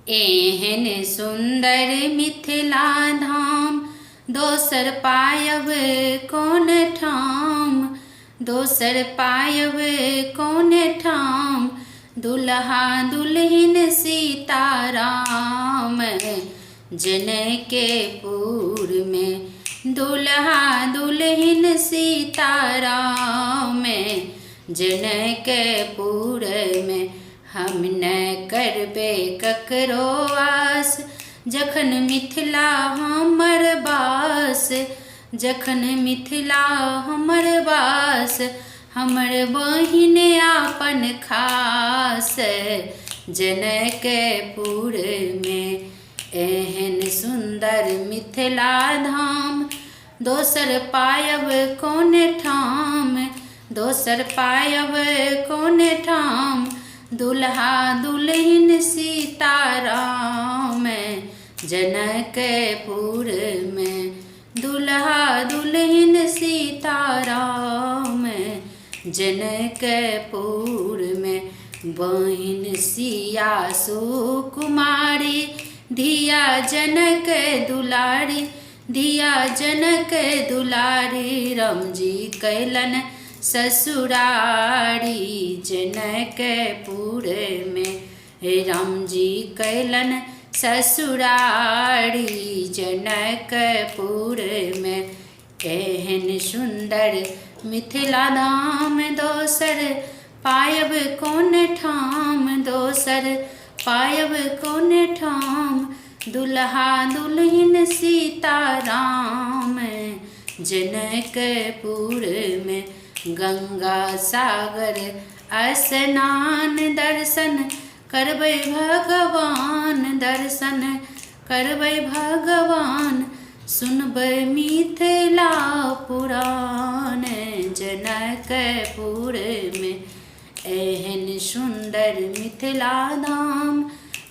एहन सुंदर मिथिला धाम दोसर पायब कौन ठाम। दोसर पायब कौन ठाम। दुल्हा दुल्हिन सीताराम जनकपुर में। दुल्हा दुल्हिन सीताराम जनकपुर में। हम न करबे ककरो आस जखन मिथिला हमर बास। जखन मिथिला हमर बास हमर बहिन आपन खास जनकपुर में। एहन सुंदर मिथिला धाम दोसर पायब कौन ठाम। दोसर पायब कौन ठाम। दुल्हा दुल्हिन सीताराम जनकपुर में। दुल्हा दुल्हिन सीताराम जनकपुर में। बहिन सिया सुकुमारी धिया जनक दुलारी। धिया जनक दुलारी राम जी कैलन ससुरारी जनकपुर में। राम जी कैलन ससुरारी जनकपुर में। एहन सुंदर मिथिला धाम दोसर पायब कौन ठाम। दोसर पायब कौन ठाम। दुल्हा दुल्हिन सीताराम जनकपुर में। गंगा सागर स्नान दर्शन करबै भगवान। दर्शन करबै भगवान सुनबै मिथिला पुराण जनकपुर में। एहन सुंदर मिथिला धाम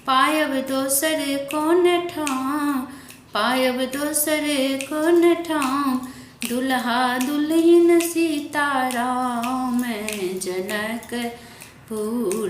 पायब दोसर कौन ठाम। पायब दोसर कौन ठाम। दुल्हा दुल्हिन सीताराम जनकपुर